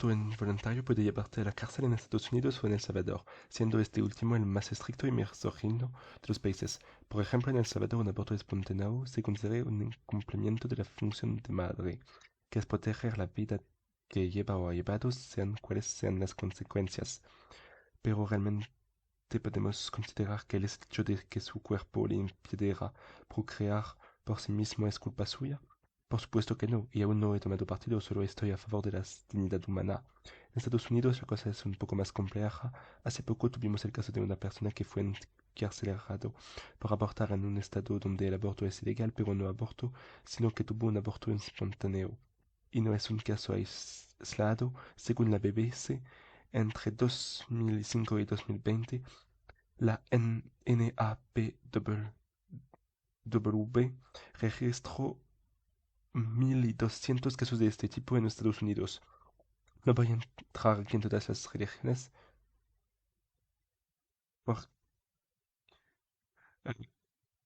aborto involuntario puede llevarte a la cárcel en Estados Unidos o en El Salvador, siendo este último el más estricto y misógino de los países. Por ejemplo, en El Salvador un aborto espontáneo se considera un incumplimiento de la función de madre, que es proteger la vida que lleva o ha llevado, sean cuales sean las consecuencias. Pero realmente podemos considerar que el hecho de que su cuerpo le impidiera procrear por sí mismo es culpa suya. Por supuesto que no, y aún no he tomado partido, solo estoy a favor de la dignidad humana. En Estados Unidos la cosa es un poco más compleja. Hace poco tuvimos el caso de una persona que fue encarcelado por abortar en un estado donde el aborto es ilegal, pero no aborto, sino que tuvo un aborto espontáneo. Y no es un caso aislado, según la BBC, entre 2005 y 2020, la NAPW registró 1.200 casos de este tipo en Estados Unidos. No voy a entrar aquí en todas las religiones, porque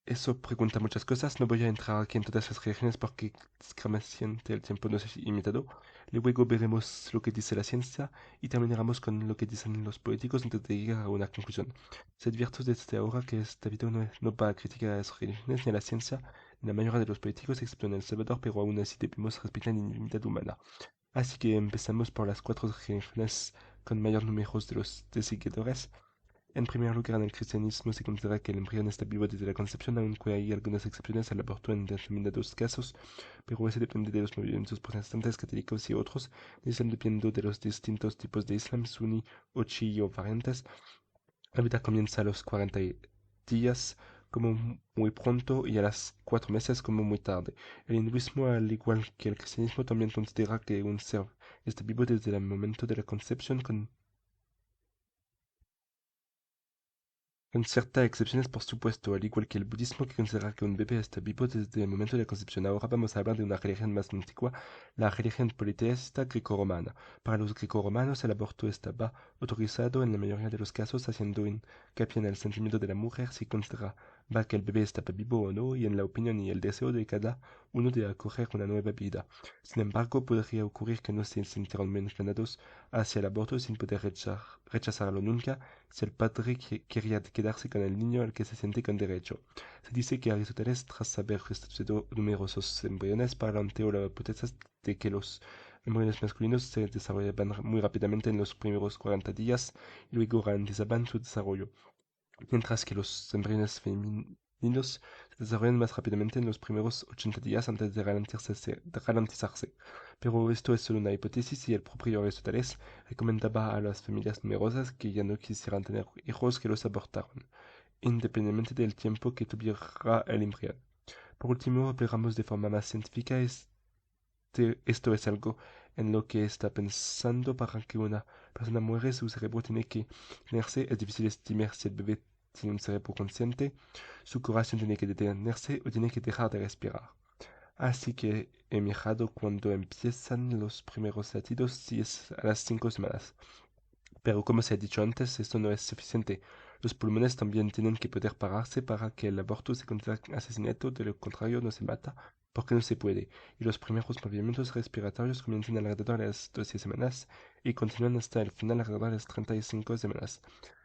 eso pregunta muchas cosas. No voy a entrar aquí en todas las religiones porque desgraciadamente el tiempo nos es limitado. Luego veremos lo que dice la ciencia y terminaremos con lo que dicen los políticos antes de llegar a una conclusión. Se advierto desde ahora que este video no va a criticar a las religiones ni a la ciencia ni a la mayoría de los políticos, excepto en El Salvador, pero aún así debemos respetar la dignidad humana. Así que empezamos por las cuatro religiones con mayor número de seguidores. En primer lugar, en el cristianismo se considera que el embrión está vivo desde la concepción, aunque hay algunas excepciones al aborto en determinados casos, pero eso depende de los movimientos protestantes, católicos y otros, dependiendo de los distintos tipos de Islam, suní o chií o variantes. La vida comienza a los 40 días como muy pronto y a los 4 meses como muy tarde. El hinduismo, al igual que el cristianismo, también considera que un ser está vivo desde el momento de la concepción con ciertas excepciones, por supuesto, al igual que el budismo, que considera que un bebé está vivo desde el momento de la concepción. Ahora vamos a hablar de una religión más antigua, la religión politeísta grecorromana. Para los grecorromanos, el aborto estaba autorizado en la mayoría de los casos, haciendo hincapié en el sentimiento de la mujer si consideraba que el bebé estaba vivo o no, y en la opinión y el deseo de cada uno de acoger una nueva vida. Sin embargo, podría ocurrir que no se sintieran muy inclinados hacia el aborto sin poder rechazarlo nunca si el padre quería quedarse con el niño al que se siente con derecho. Se dice que Aristóteles, tras haber restituido numerosos embriones, planteó la hipótesis de que los embriones masculinos se desarrollaban muy rápidamente en los primeros 40 días y luego ralentizaban su desarrollo, mientras que los embriones femeninos se desarrollan más rápidamente en los primeros 80 días antes de ralentizarse. Pero esto es solo una hipótesis y el propio Aristóteles recomendaba a las familias numerosas que ya no quisieran tener hijos que los abortaran, independientemente del tiempo que tuviera el embrión. Por último, hablamos de forma más científica. Esto es algo en lo que está pensando para que una persona muere, su cerebro tiene que detenerse. Es difícil estimar si el bebé tiene un cerebro consciente, su corazón tiene que detenerse o tiene que dejar de respirar. Así que he mirado cuando empiezan los primeros latidos, si es a las 5 semanas. Pero como se ha dicho antes, esto no es suficiente. Los pulmones también tienen que poder pararse para que el aborto se considere asesinato, de lo contrario no se mata, porque no se puede. Y los primeros movimientos respiratorios comienzan alrededor de las 12 semanas y continúan hasta el final alrededor de las 35 semanas.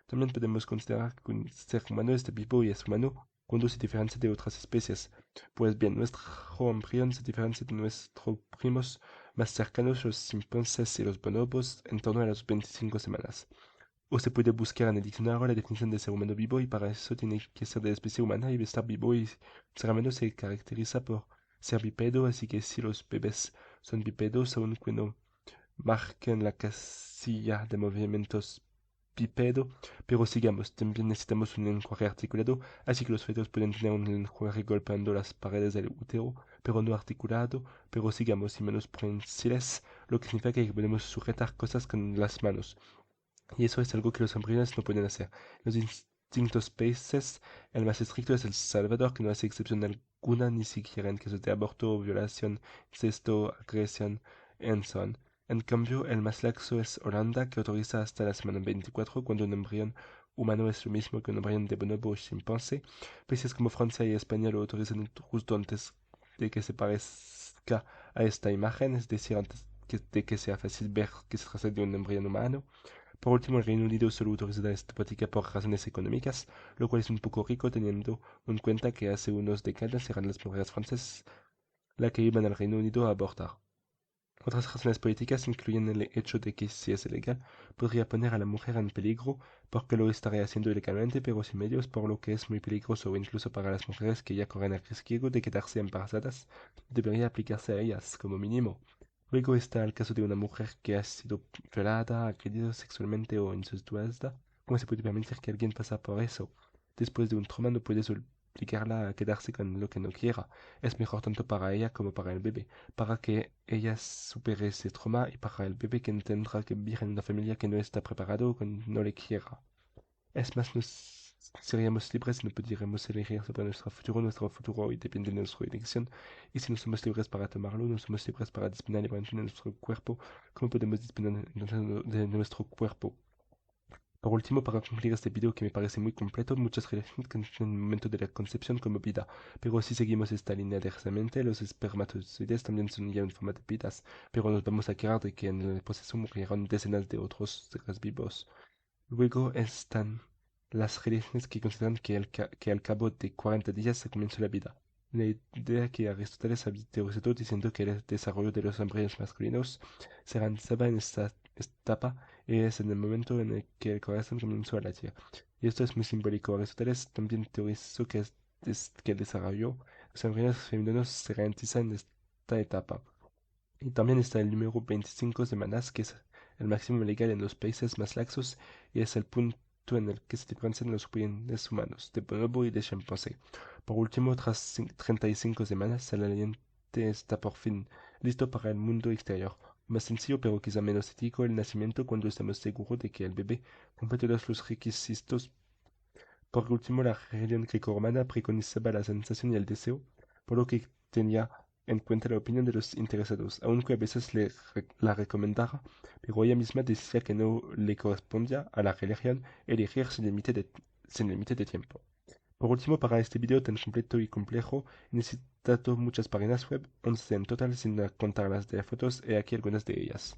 También podemos considerar que un ser humano está vivo y es humano cuando se diferencia de otras especies. Pues bien, nuestro embrión se diferencia de nuestros primos más cercanos, los chimpancés y los bonobos, en torno a las 25 semanas. O se puede buscar en el diccionario la definición de ser humano vivo y para eso tiene que ser de especie humana y estar vivo y ser humano se caracteriza por ser bípedo, así que si los bebés son bípedos, aunque no marquen la casilla de movimientos bípedo, pero sigamos, también necesitamos un lenguaje articulado, así que los fetos pueden tener un lenguaje golpeando las paredes del útero, pero no articulado, pero sigamos, y menos prensiles, lo que significa que podemos sujetar cosas con las manos. Y eso es algo que los embriones no pueden hacer. Los distintos países, el más estricto es El Salvador, que no hace excepción alguna, ni siquiera en casos de aborto, violación, incesto, agresión, and so on. En cambio, el más laxo es Holanda, que autoriza hasta la semana 24, cuando un embrión humano es lo mismo que un embrión de bonobo o chimpancé. Países como Francia y España lo autorizan justo antes de que se parezca a esta imagen, es decir, antes de que sea fácil ver que se trata de un embrión humano. Por último, el Reino Unido solo autoriza esta práctica por razones económicas, lo cual es un poco rico teniendo en cuenta que hace unos décadas eran las mujeres francesas las que iban al Reino Unido a abortar. Otras razones políticas incluyen el hecho de que si es ilegal, podría poner a la mujer en peligro porque lo estaría haciendo ilegalmente pero sin medios, por lo que es muy peligroso incluso para las mujeres que ya corren el riesgo de quedarse embarazadas, debería aplicarse a ellas como mínimo. Luego está el caso de una mujer que ha sido violada, agredida sexualmente o insultada. ¿Cómo se puede permitir que alguien pase por eso? Después de un trauma no puedes obligarla a quedarse con lo que no quiera. Es mejor tanto para ella como para el bebé, para que ella supere ese trauma y para el bebé que tendrá que vivir en una familia que no está preparado o que no le quiera. Es más, nos seríamos libres y no pudiéramos elegir sobre nuestro futuro hoy depende de nuestra elección, y si no somos libres para tomarlo, no somos libres para disciplinar libremente nuestro cuerpo, ¿cómo podemos disciplinar de nuestro cuerpo? Por último, para concluir este video que me parece muy completo, muchas religiones consideran el momento de la concepción como vida, pero si seguimos esta línea directamente, los espermatozoides también son ya en forma de vidas, pero nos vamos a quedar de que en el proceso murieron decenas de otros seres vivos. Luego están las religiones que consideran que al cabo de 40 días se comienza la vida. La idea que Aristóteles había teorizado diciendo que el desarrollo de los embriones masculinos se realizaba en esta etapa y es en el momento en el que el corazón comenzó a latir. Y esto es muy simbólico. Aristóteles también teorizó que el desarrollo de los embriones femeninos se realiza en esta etapa. Y también está el número 25 semanas, que es el máximo legal en los países más laxos y es el punto en el que se diferencian los primates humanos de bonobo y de chimpancé. Por último, tras 35 semanas, el aliente está por fin listo para el mundo exterior. Más sencillo, pero quizá menos ético, el nacimiento cuando estamos seguros de que el bebé cumple todos los requisitos. Por último, la religión grecorromana preconizaba la sensación y el deseo, por lo que tenía en cuenta la opinión de los interesados, aunque a veces la recomendaba, pero ella misma decía que no le correspondía a la religión elegir sin límite de tiempo. Por último, para este video tan completo y complejo, he necesitado muchas páginas web, 11 en total sin contar las de fotos, y aquí algunas de ellas.